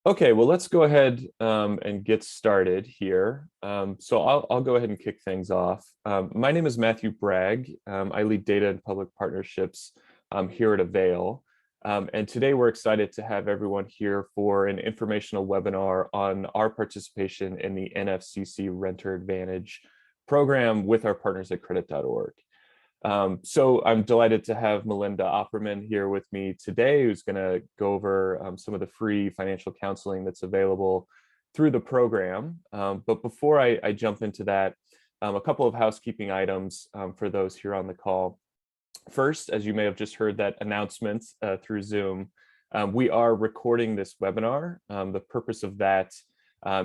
Okay, well, let's go ahead and get started here. So I'll go ahead and kick things off. My name is Matthew Bragg. I lead data and public partnerships here at Avail. And today we're excited to have everyone here for an informational webinar on our participation in the NFCC Renter Advantage Program with our partners at credit.org. So I'm delighted to have Melinda Opperman here with me today, who's going to go over some of the free financial counseling that's available through the program. But before I jump into that, a couple of housekeeping items for those here on the call. First, as you may have just heard that announcement through Zoom, we are recording this webinar. The purpose of that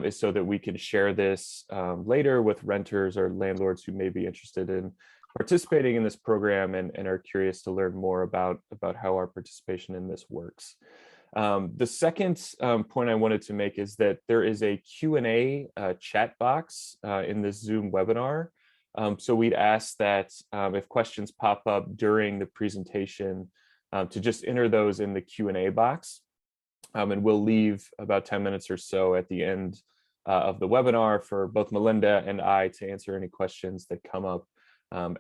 is so that we can share this later with renters or landlords who may be interested in participating in this program and are curious to learn more about how our participation in this works. The second point I wanted to make is that there is a Q&A chat box in this Zoom webinar. So we'd ask that if questions pop up during the presentation, to just enter those in the Q&A box. And we'll leave about 10 minutes or so at the end of the webinar for both Melinda and I to answer any questions that come up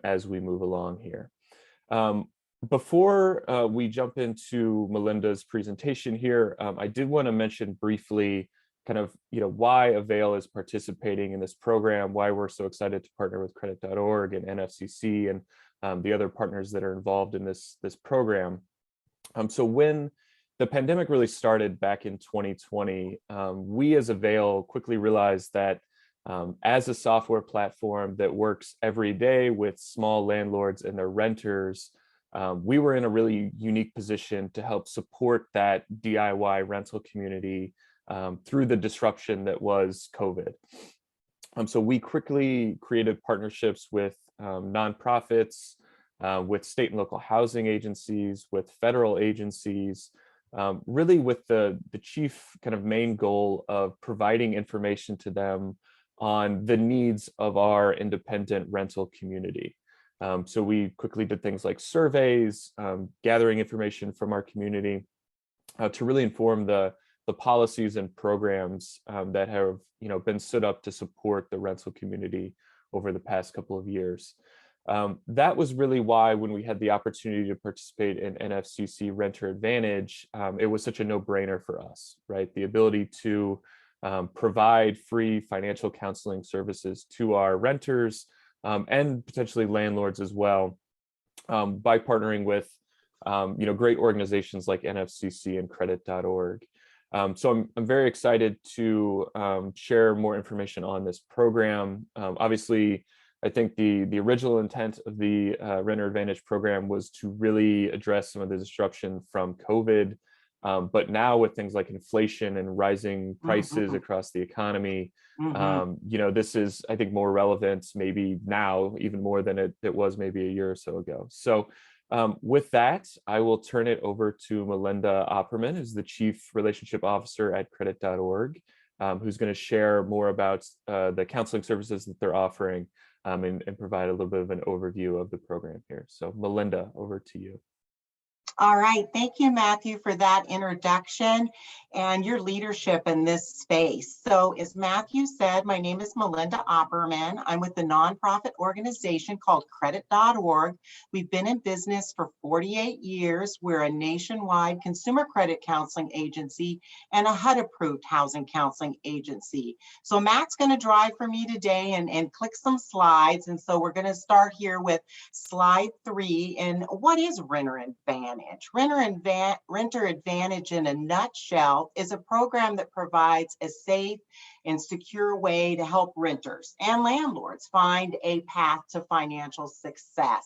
as we move along here. Before we jump into Melinda's presentation here, I did want to mention briefly kind of why Avail is participating in this program, why we're so excited to partner with credit.org and NFCC and the other partners that are involved in this program. So when the pandemic really started back in 2020, we as Avail quickly realized that as a software platform that works every day with small landlords and their renters, we were in a really unique position to help support that DIY rental community through the disruption that was COVID. So we quickly created partnerships with nonprofits, with state and local housing agencies, with federal agencies, really with the chief kind of main goal of providing information to them on the needs of our independent rental community. So we quickly did things like surveys, gathering information from our community to really inform the policies and programs that have been stood up to support the rental community over the past couple of years. That was really why when we had the opportunity to participate in NFCC Renter Advantage, it was such a no-brainer for us, right? The ability to provide free financial counseling services to our renters and potentially landlords as well by partnering with great organizations like NFCC and credit.org. So I'm very excited to share more information on this program. Obviously, I think the original intent of the Renter Advantage program was to really address some of the disruption from COVID. But now with things like inflation and rising prices across the economy, this is, I think, more relevant maybe now, even more than it was maybe a year or so ago. So with that, I will turn it over to Melinda Opperman, who's the Chief Relationship Officer at credit.org, who's going to share more about the counseling services that they're offering and provide a little bit of an overview of the program here. So Melinda, over to you. All right, thank you, Matthew, for that introduction and your leadership in this space. So as Matthew said, my name is Melinda Opperman. I'm with the nonprofit organization called credit.org. We've been in business for 48 years. We're a nationwide consumer credit counseling agency and a HUD-approved housing counseling agency. So Matt's going to drive for me today and click some slides. And so we're going to start here with slide 3. And what is Renter Advantage? Renter Advantage in a nutshell is a program that provides a safe and secure way to help renters and landlords find a path to financial success.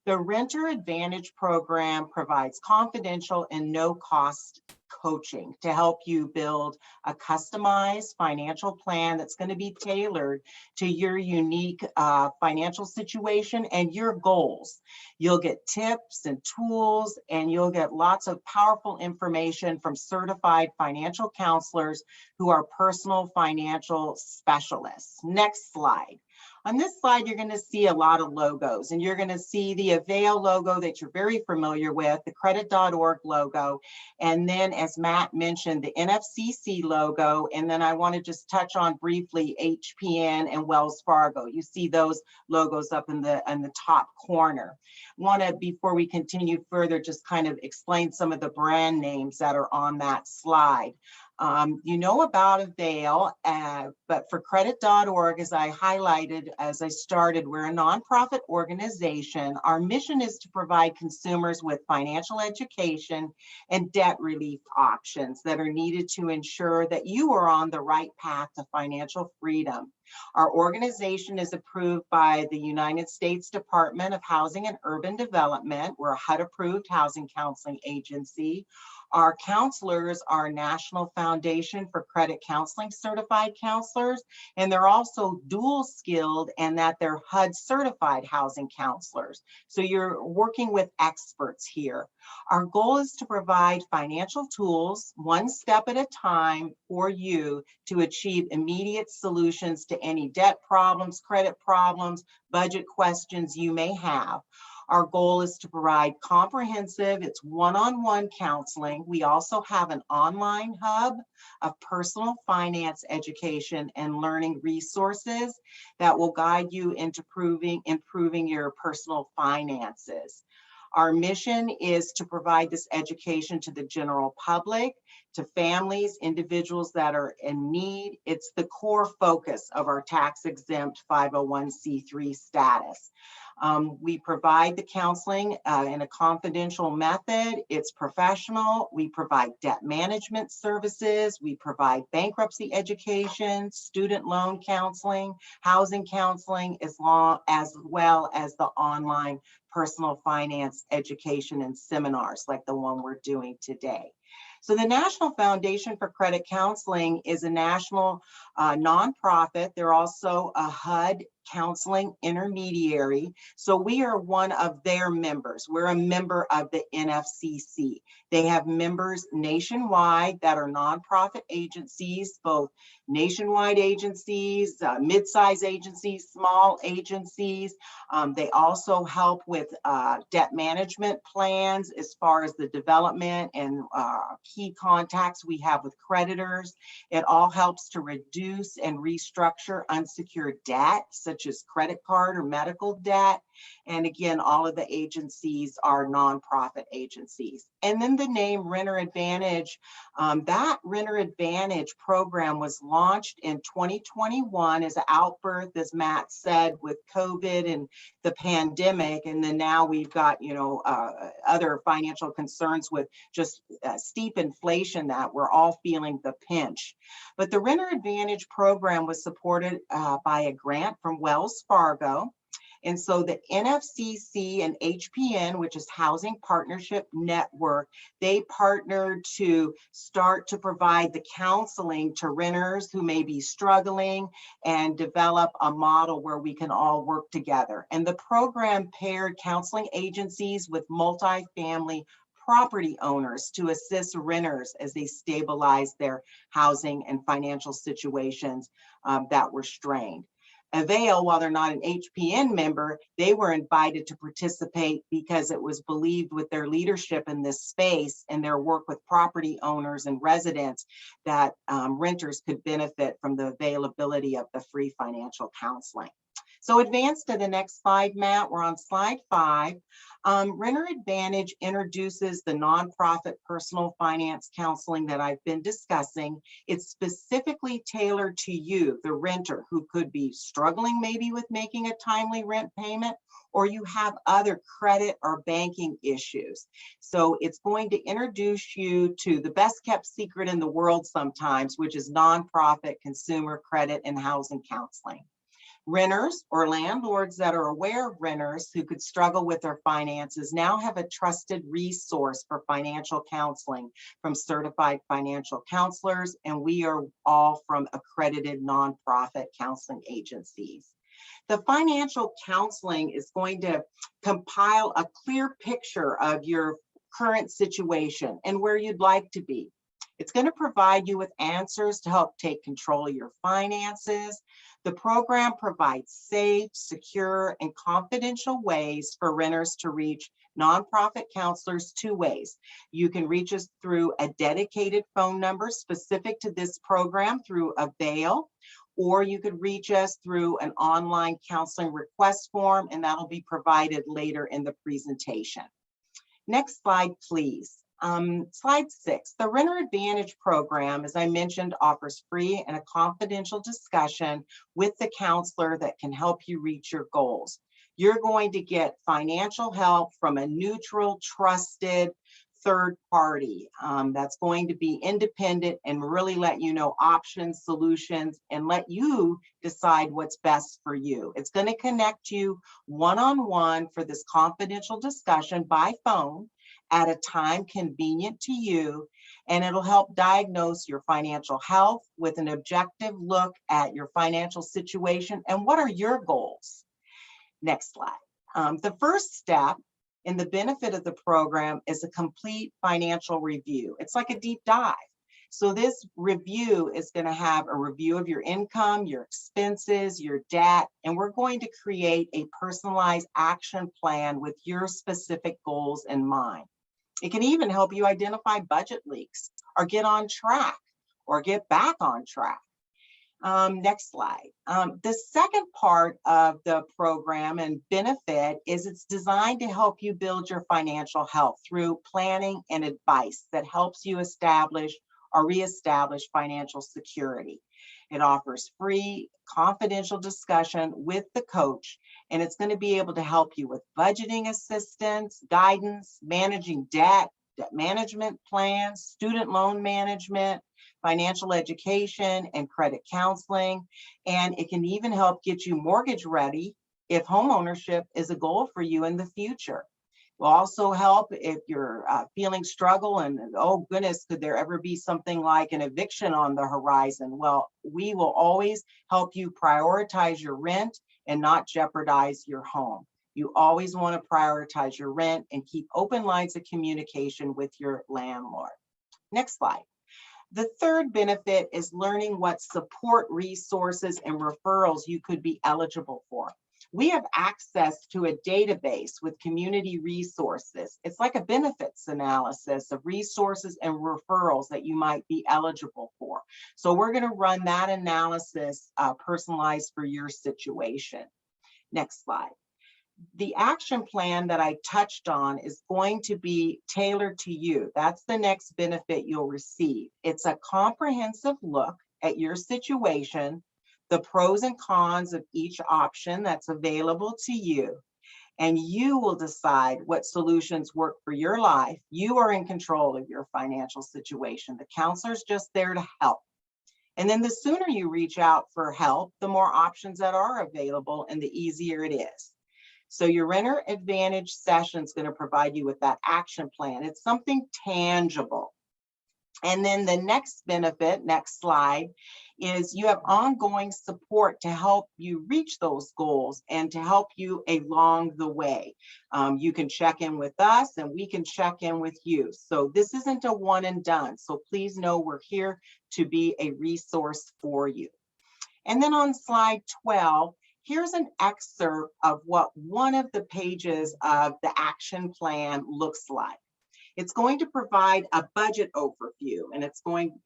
The Renter Advantage program provides confidential and no-cost coaching to help you build a customized financial plan that's going to be tailored to your unique financial situation and your goals. You'll get tips and tools, and you'll get lots of powerful information from certified financial counselors who are personal financial specialists. Next slide. On this slide, you're going to see a lot of logos, and you're going to see the Avail logo that you're very familiar with, the credit.org logo, and then, as Matt mentioned, the NFCC logo, and then I want to just touch on briefly HPN and Wells Fargo. You see those logos up in the top corner. Before we continue further, just kind of explain some of the brand names that are on that slide. You know about Avail, but for credit.org, as I highlighted as I started, we're a nonprofit organization. Our mission is to provide consumers with financial education and debt relief options that are needed to ensure that you are on the right path to financial freedom. Our organization is approved by the United States Department of Housing and Urban Development. We're a HUD-approved housing counseling agency. Our counselors are National Foundation for Credit Counseling certified counselors, and they're also dual skilled and that they're HUD certified housing counselors. So you're working with experts here. Our goal is to provide financial tools, one step at a time, for you to achieve immediate solutions to any debt problems, credit problems, budget questions you may have. Our goal is to provide comprehensive, it's one-on-one counseling. We also have an online hub of personal finance education and learning resources that will guide you into improving your personal finances. Our mission is to provide this education to the general public, to families, individuals that are in need. It's the core focus of our tax-exempt 501c3 status. We provide the counseling in a confidential method. It's professional. We provide debt management services. We provide bankruptcy education, student loan counseling, housing counseling, as well as the online personal finance education and seminars like the one we're doing today. So the National Foundation for Credit Counseling is a national nonprofit. They're also a HUD counseling intermediary. So we are one of their members. We're a member of the NFCC. They have members nationwide that are nonprofit agencies, both nationwide agencies, mid-size agencies, small agencies. They also help with debt management plans as far as the development and key contacts we have with creditors. It all helps to reduce and restructure unsecured debt, such as credit card or medical debt. And again, all of the agencies are nonprofit agencies. And then the name Renter Advantage, that Renter Advantage program was launched in 2021 as an outbirth, as Matt said, with COVID and the pandemic. And then now we've got, other financial concerns with just steep inflation that we're all feeling the pinch. But the Renter Advantage program was supported by a grant from Wells Fargo. And so the NFCC and HPN, which is Housing Partnership Network, they partnered to start to provide the counseling to renters who may be struggling and develop a model where we can all work together. And the program paired counseling agencies with multifamily property owners to assist renters as they stabilize their housing and financial situations that were strained. Avail, while they're not an HPN member, they were invited to participate because it was believed with their leadership in this space and their work with property owners and residents that renters could benefit from the availability of the free financial counseling. So advance to the next slide, Matt. We're on slide 5. Renter Advantage introduces the nonprofit personal finance counseling that I've been discussing. It's specifically tailored to you, the renter, who could be struggling maybe with making a timely rent payment, or you have other credit or banking issues. So it's going to introduce you to the best kept secret in the world sometimes, which is nonprofit consumer credit and housing counseling. Renters or landlords that are aware of renters who could struggle with their finances now have a trusted resource for financial counseling from certified financial counselors, and we are all from accredited nonprofit counseling agencies. The financial counseling is going to compile a clear picture of your current situation and where you'd like to be. It's going to provide you with answers to help take control of your finances, The program provides safe, secure, and confidential ways for renters to reach nonprofit counselors two ways. You can reach us through a dedicated phone number specific to this program through Avail, or you could reach us through an online counseling request form, and that'll be provided later in the presentation. Next slide, please. Slide 6, the Renter Advantage Program, as I mentioned, offers free and a confidential discussion with the counselor that can help you reach your goals. You're going to get financial help from a neutral, trusted third party that's going to be independent and really let you know options, solutions, and let you decide what's best for you. It's going to connect you one-on-one for this confidential discussion by phone at a time convenient to you, and it'll help diagnose your financial health with an objective look at your financial situation and what are your goals. Next slide. The first step in the benefit of the program is a complete financial review. It's like a deep dive. So this review is going to have a review of your income, your expenses, your debt, and we're going to create a personalized action plan with your specific goals in mind. It can even help you identify budget leaks or get on track or get back on track. Next slide. The second part of the program and benefit is it's designed to help you build your financial health through planning and advice that helps you establish or reestablish financial security. It offers free, confidential discussion with the coach, and it's going to be able to help you with budgeting assistance, guidance, managing debt, debt management plans, student loan management, financial education, and credit counseling. And it can even help get you mortgage ready if homeownership is a goal for you in the future. Will also help if you're feeling struggle and, oh goodness, could there ever be something like an eviction on the horizon? Well, we will always help you prioritize your rent and not jeopardize your home. You always want to prioritize your rent and keep open lines of communication with your landlord. Next slide. The third benefit is learning what support resources and referrals you could be eligible for. We have access to a database with community resources. It's like a benefits analysis of resources and referrals that you might be eligible for. So we're going to run that analysis personalized for your situation. Next slide. The action plan that I touched on is going to be tailored to you. That's the next benefit you'll receive. It's a comprehensive look at your situation, the pros and cons of each option that's available to you, and you will decide what solutions work for your life. You are in control of your financial situation. The counselor's just there to help. And then the sooner you reach out for help, the more options that are available and the easier it is. So your Renter Advantage session is going to provide you with that action plan. It's something tangible. And then the next benefit, next slide, is you have ongoing support to help you reach those goals and to help you along the way. You can check in with us and we can check in with you. So this isn't a one and done. So please know we're here to be a resource for you. And then on slide 12, here's an excerpt of what one of the pages of the action plan looks like. It's going to provide a budget overview, and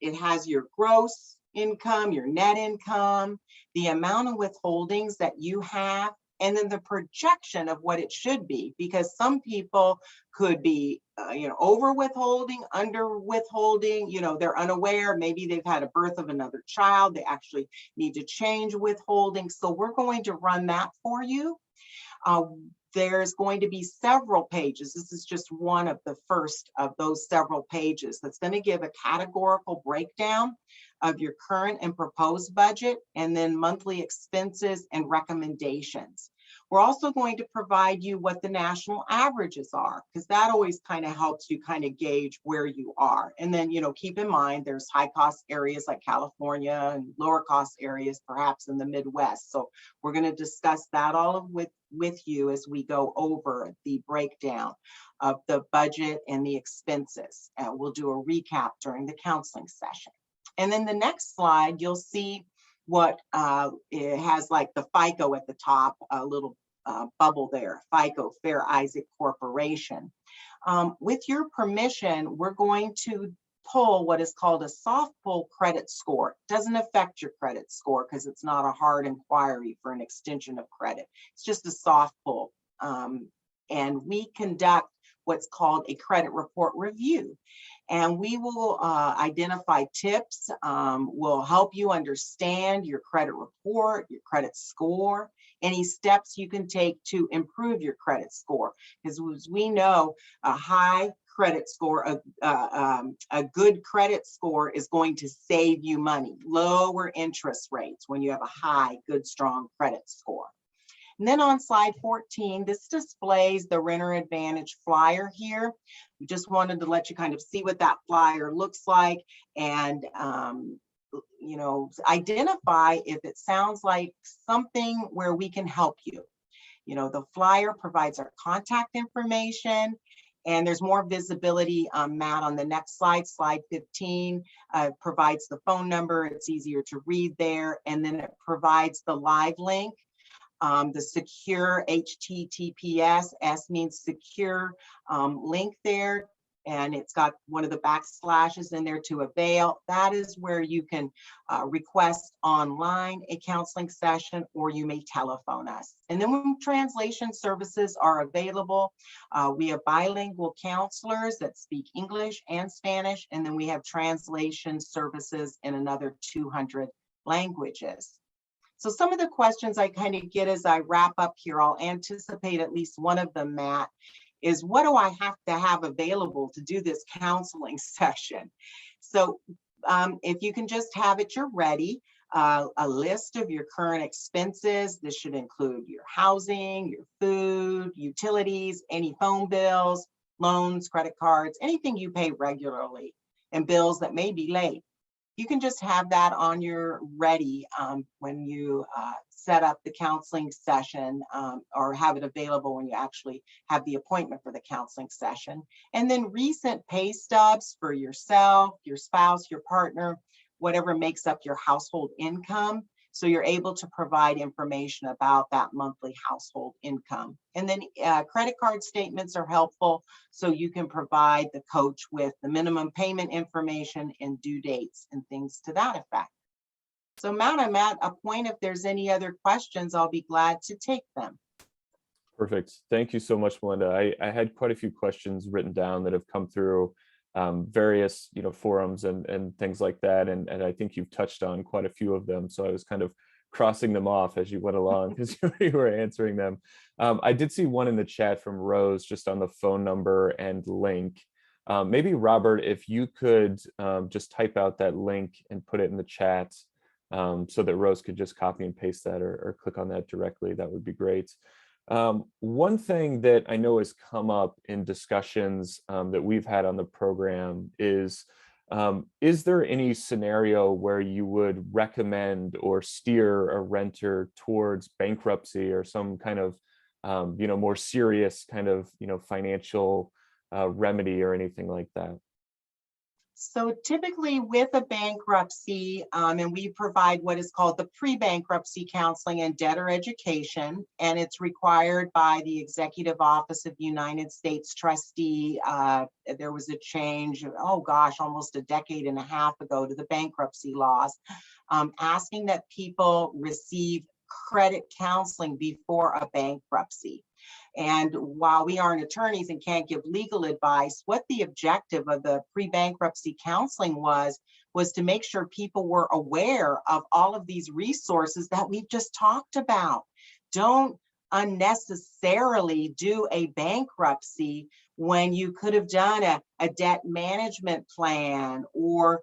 it has your gross income, your net income, the amount of withholdings that you have, and then the projection of what it should be, because some people could be over withholding, under withholding, they're unaware, maybe they've had a birth of another child, they actually need to change withholding. So we're going to run that for you. There's going to be several pages. This is just one of the first of those several pages that's going to give a categorical breakdown of your current and proposed budget, and then monthly expenses and recommendations. We're also going to provide you what the national averages are, because that always kind of helps you kind of gauge where you are. And then, keep in mind, there's high cost areas like California and lower cost areas, perhaps in the Midwest. So we're going to discuss that all with you as we go over the breakdown of the budget and the expenses. We'll do a recap during the counseling session. And then the next slide, you'll see what it has, like the FICO at the top, a little bubble there, FICO, Fair Isaac Corporation. With your permission, we're going to pull what is called a soft pull credit score. It doesn't affect your credit score because it's not a hard inquiry for an extension of credit. It's just a soft pull. And we conduct what's called a credit report review. And we will identify tips, will help you understand your credit report, your credit score, any steps you can take to improve your credit score. Because as we know, a high credit score, a good credit score is going to save you money, lower interest rates when you have a high, good, strong credit score. And then on slide 14, this displays the Renter Advantage flyer here. We just wanted to let you kind of see what that flyer looks like and you know, identify if it sounds like something where we can help you. You know, the flyer provides our contact information, and there's more visibility, Matt, on the next slide, slide 15, provides the phone number. It's easier to read there. And then it provides the live link, the secure HTTPS, S means secure, link there. And it's got one of the backslashes in there to Avail. That is where you can request online a counseling session, or you may telephone us. And then when translation services are available, we have bilingual counselors that speak English and Spanish. And then we have translation services in another 200 languages. So some of the questions I kind of get as I wrap up here, I'll anticipate at least one of them, Matt, is what do I have to have available to do this counseling session? So if you can just have at your ready a list of your current expenses. This should include your housing, your food, utilities, any phone bills, loans, credit cards, anything you pay regularly, and bills that may be late. You can just have that on your ready when you set up the counseling session, or have it available when you actually have the appointment for the counseling session. And then recent pay stubs for yourself, your spouse, your partner, whatever makes up your household income. So you're able to provide information about that monthly household income. And then credit card statements are helpful, so you can provide the coach with the minimum payment information and due dates and things to that effect. So Matt, I'm at a point, if there's any other questions, I'll be glad to take them. Perfect. Thank you so much, Melinda. I had quite a few questions written down that have come through various forums and things like that, and I think you've touched on quite a few of them, so I was kind of crossing them off as you went along because you were answering them. I did see one in the chat from Rose just on the phone number and link. Maybe Robert, if you could just type out that link and put it in the chat so that Rose could just copy and paste that or click on that directly, that would be great. One thing that I know has come up in discussions that we've had on the program is there any scenario where you would recommend or steer a renter towards bankruptcy or some kind of more serious kind of financial remedy or anything like that? So typically with a bankruptcy, and we provide what is called the pre-bankruptcy counseling and debtor education, and it's required by the Executive Office of United States Trustee. There was a change, oh gosh, almost a decade and a half ago to the bankruptcy laws, asking that people receive credit counseling before a bankruptcy. And while we aren't attorneys and can't give legal advice, what the objective of the pre-bankruptcy counseling was to make sure people were aware of all of these resources that we've just talked about. Don't unnecessarily do a bankruptcy when you could have done a debt management plan, or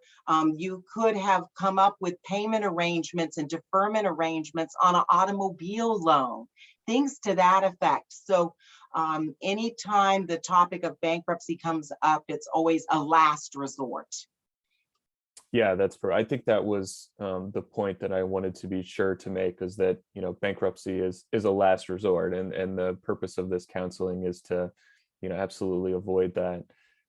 you could have come up with payment arrangements and deferment arrangements on an automobile loan, things to that effect. So anytime the topic of bankruptcy comes up, it's always a last resort. Yeah, that's fair. I think that was the point that I wanted to be sure to make, is that bankruptcy is a last resort, and the purpose of this counseling is to absolutely avoid that.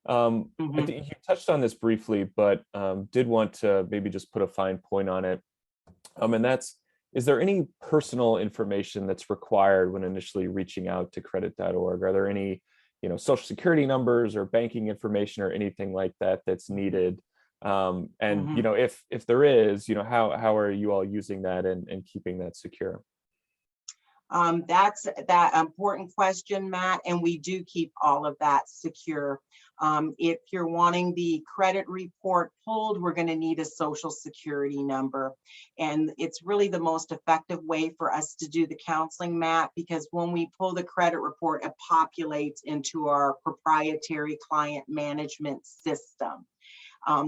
I think you touched on this briefly, but did want to maybe just put a fine point on it. And that's, is there any personal information that's required when initially reaching out to credit.org? Are there any, social security numbers or banking information or anything like that that's needed? And Mhm. if there is, how are you all using that and keeping that secure? That's that important question, Matt, and we do keep all of that secure. If you're wanting the credit report pulled, we're going to need a social security number. And it's really the most effective way for us to do the counseling, Matt, because when we pull the credit report, it populates into our proprietary client management system.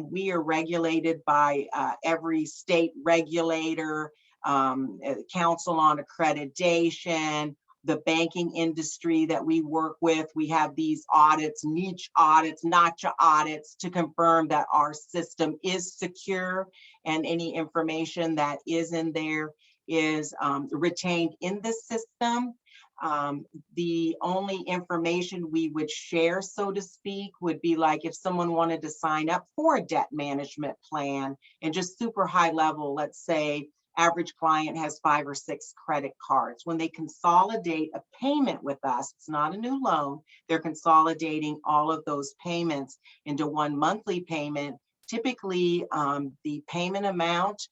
We are regulated by every state regulator, Council on Accreditation, the banking industry that we work with. We have these audits, niche audits, NACHA audits, to confirm that our system is secure and any information that is in there is retained in the system. The only information we would share, so to speak, would be like if someone wanted to sign up for a debt management plan and just super high level, let's say average client has 5 or 6 credit cards. When they consolidate a payment with us, it's not a new loan, they're consolidating all of those payments into one monthly payment. Typically, the payment amount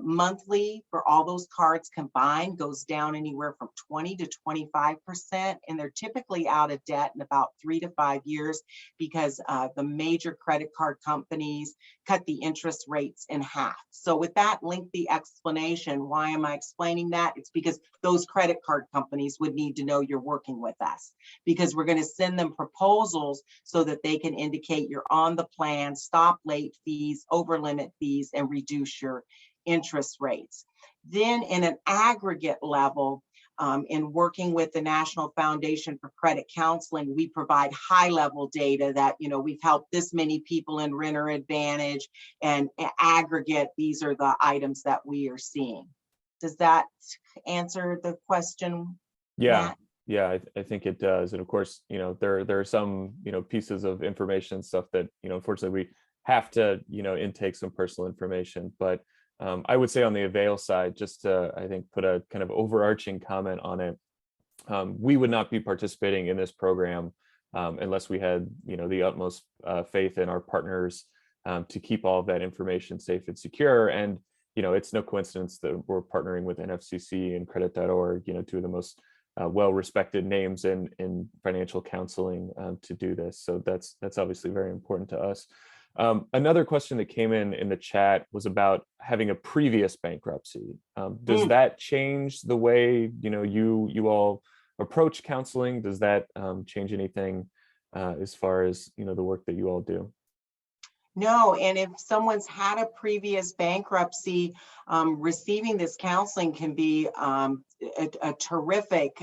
monthly for all those cards combined goes down anywhere from 20 to 25%, and they're typically out of debt in about 3 to 5 years because the major credit card companies cut the interest rates in half. So with that lengthy explanation, why am I explaining that? It's because those credit card companies would need to know you're working with us, because we're going to send them proposals so that they can indicate you're on the plan, stop late fees, over limit fees, and reduce your interest rates. Then in an aggregate level, in working with the National Foundation for Credit Counseling, we provide high level data that, we've helped this many people in Renter Advantage, and aggregate, these are the items that we are seeing. Does that answer the question, Yeah. Matt? Yeah, I think it does. And of course, there are some, pieces of information stuff that, unfortunately we have to, intake some personal information. But I would say on the Avail side, just to, I think, put a kind of overarching comment on it, we would not be participating in this program unless we had, the utmost faith in our partners to keep all of that information safe and secure. And, it's no coincidence that we're partnering with NFCC and credit.org, two of the most well-respected names in financial counseling to do this. So that's obviously very important to us. Another question that came in the chat was about having a previous bankruptcy. Does that change the way you all approach counseling? Does that change anything as far as the work that you all do? No, and if someone's had a previous bankruptcy, receiving this counseling can be a terrific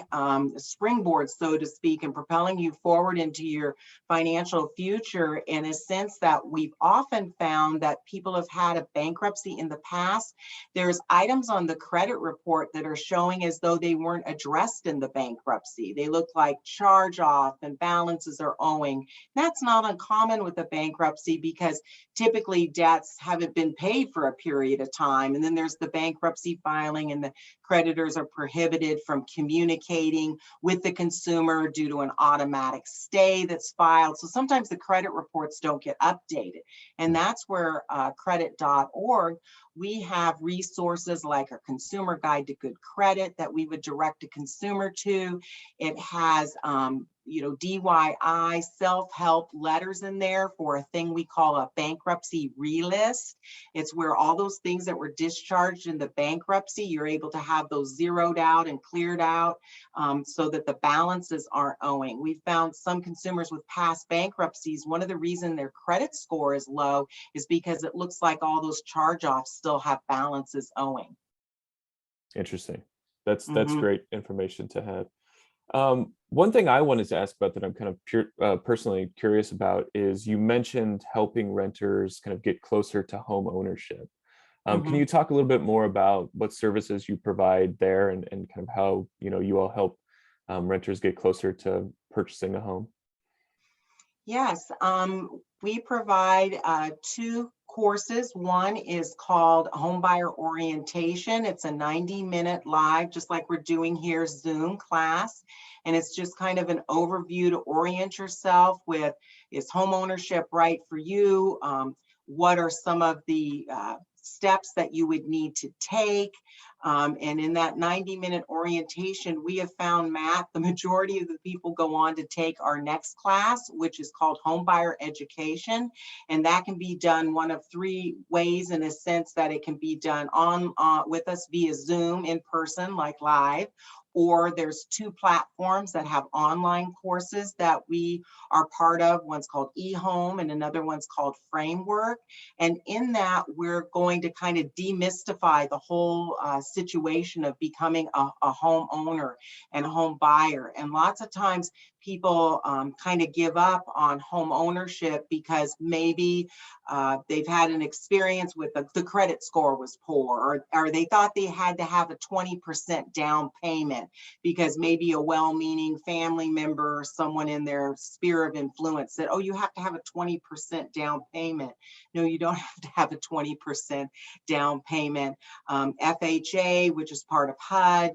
springboard, so to speak, and propelling you forward into your financial future, in a sense that we've often found that people have had a bankruptcy in the past. There's items on the credit report that are showing as though they weren't addressed in the bankruptcy. They look like charge off and balances are owing. That's not uncommon with a bankruptcy, because typically debts haven't been paid for a period of time. And then there's the bankruptcy filing, and the creditors are prohibited from communicating with the consumer due to an automatic stay that's filed. So sometimes the credit reports don't get updated. And that's where credit.org, we have resources like our Consumer Guide to Good Credit that we would direct a consumer to. It has DIY self-help letters in there for a thing we call a bankruptcy relist. It's where all those things that were discharged in the bankruptcy, you're able to have those zeroed out and cleared out so that the balances aren't owing. We found some consumers with past bankruptcies, one of the reasons their credit score is low is because it looks like all those charge-offs still have balances owing. Interesting. That's great information to have. One thing I wanted to ask about that I'm kind of personally curious about is you mentioned helping renters kind of get closer to home ownership. Can you talk a little bit more about what services you provide there and kind of how you all help renters get closer to purchasing a home? Yes, we provide 2 courses. One is called Homebuyer Orientation. It's a 90-minute live, just like we're doing here, Zoom class. And it's just kind of an overview to orient yourself with, is home ownership right for you? What are some of the steps that you would need to take? And in that 90-minute orientation, we have found, Matt, the majority of the people go on to take our next class, which is called Homebuyer Education. And that can be done one of three ways, in a sense that it can be done on with us via Zoom, in person, like live, or there's two platforms that have online courses that we are part of. One's called eHome and another one's called Framework. And in that, we're going to kind of demystify the whole situation of becoming a homeowner and a home buyer. And lots of times people kind of give up on home ownership because maybe they've had an experience with the credit score was poor, or they thought they had to have a 20% down payment because maybe a well-meaning family member or someone in their sphere of influence said, oh, you have to have a 20% down payment. No, you don't have to have a 20% down payment. FHA, which is part of HUD,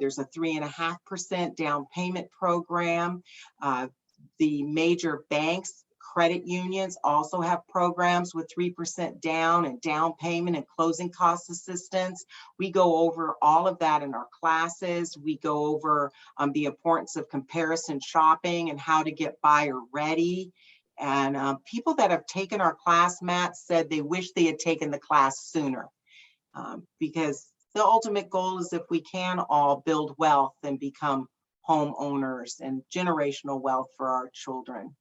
there's a 3.5% down payment program. The major banks, credit unions also have programs with 3% down and down payment and closing cost assistance. We go over all of that in our classes. We go over the importance of comparison shopping and how to get buyer ready. And people that have taken our class, Matt, said they wish they had taken the class sooner, because the ultimate goal is, if we can all build wealth and become homeowners and generational wealth for our children.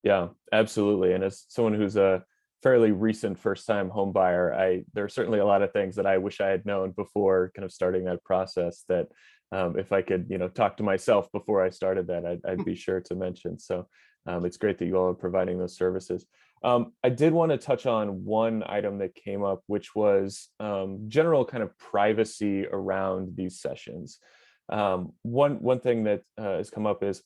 Yeah, absolutely. And as someone who's a fairly recent first-time home buyer, there are certainly a lot of things that I wish I had known before kind of starting that process, that if I could, talk to myself before I started that, I'd be sure to mention. So it's great that you all are providing those services. I did want to touch on one item that came up, which was general kind of privacy around these sessions. One thing that has come up is,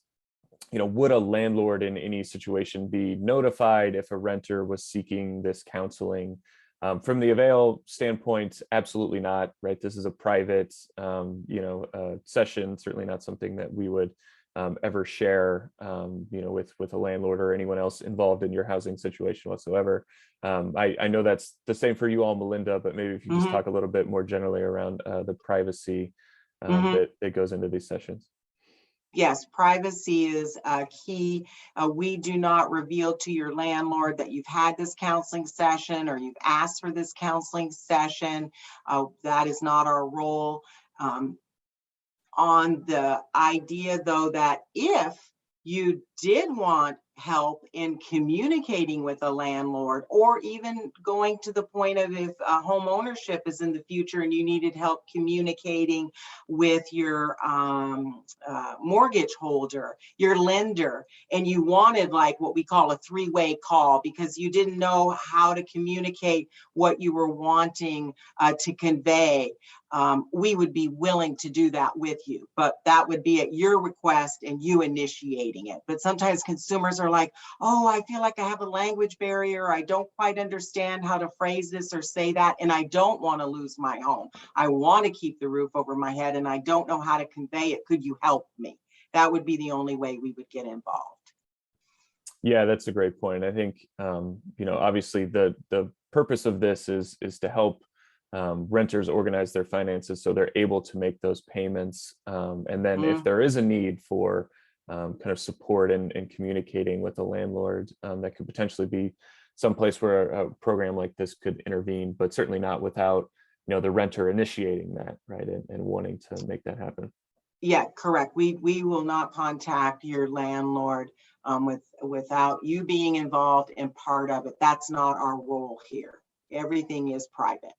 would a landlord in any situation be notified if a renter was seeking this counseling? From the Avail standpoint, absolutely not, right? This is a private, session, certainly not something that we would ever share, with a landlord or anyone else involved in your housing situation whatsoever. I know that's the same for you all, Melinda, but maybe if you just talk a little bit more generally around the privacy that goes into these sessions. Yes, privacy is key. We do not reveal to your landlord that you've had this counseling session or you've asked for this counseling session. That is not our role. On the idea, though, that if you did want help in communicating with a landlord, or even going to the point of, if home ownership is in the future and you needed help communicating with your mortgage holder, your lender, and you wanted like what we call a three-way call because you didn't know how to communicate what you were wanting to convey, we would be willing to do that with you, but that would be at your request and you initiating it. But sometimes consumers are like, oh, I feel like I have a language barrier. I don't quite understand how to phrase this or say that, and I don't want to lose my home. I want to keep the roof over my head and I don't know how to convey it. Could you help me? That would be the only way we would get involved. Yeah, that's a great point. I think, obviously the purpose of this is to help renters organize their finances so they're able to make those payments. And then if there is a need for kind of support and communicating with the landlord, that could potentially be someplace where a program like this could intervene, but certainly not without, the renter initiating that, right, and wanting to make that happen. Yeah, correct. We will not contact your landlord without you being involved and part of it. That's not our role here. Everything is private.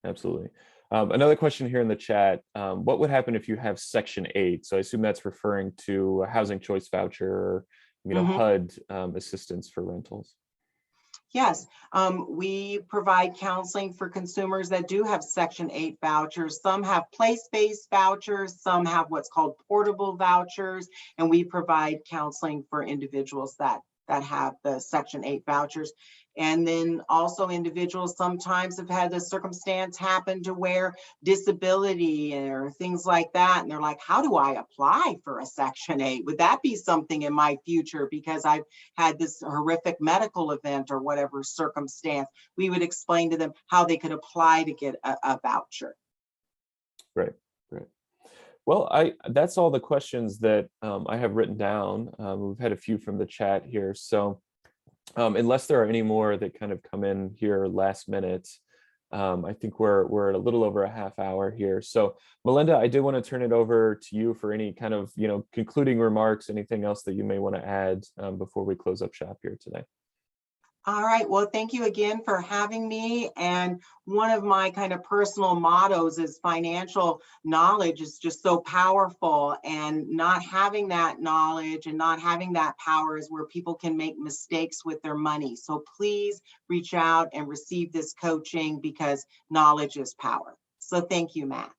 Absolutely. Another question here in the chat, what would happen if you have Section 8? So I assume that's referring to a housing choice voucher or, HUD assistance for rentals. Yes, we provide counseling for consumers that do have Section 8 vouchers. Some have place-based vouchers, some have what's called portable vouchers, and we provide counseling for individuals that have the Section 8 vouchers. And then also individuals sometimes have had this circumstance happen to where disability or things like that. And they're like, how do I apply for a Section 8? Would that be something in my future because I've had this horrific medical event or whatever circumstance? We would explain to them how they could apply to get a voucher. Right, right. Well, that's all the questions that I have written down. We've had a few from the chat here. So unless there are any more that kind of come in here last minute, I think we're at a little over a half hour here. So Melinda, I did want to turn it over to you for any kind of, concluding remarks, anything else that you may want to add before we close up shop here today. All right, well, thank you again for having me. And one of my kind of personal mottos is financial knowledge is just so powerful, and not having that knowledge and not having that power is where people can make mistakes with their money. So please reach out and receive this coaching because knowledge is power. So thank you, Matt.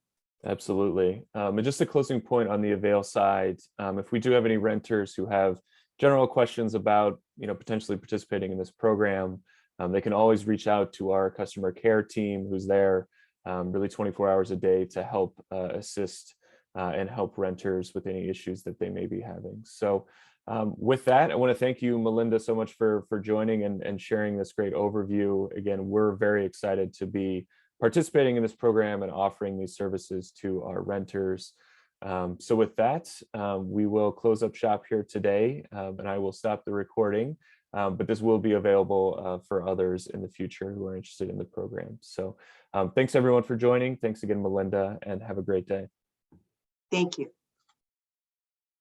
Absolutely. And just a closing point on the Avail side, if we do have any renters who have general questions about potentially participating in this program, they can always reach out to our customer care team, who's there really 24 hours a day to help assist and help renters with any issues that they may be having. So with that, I want to thank you, Melinda, so much for joining and sharing this great overview. Again, we're very excited to be participating in this program and offering these services to our renters. So with that, we will close up shop here today, and I will stop the recording, but this will be available for others in the future who are interested in the program. So thanks everyone for joining. Thanks again, Melinda, and have a great day. Thank you.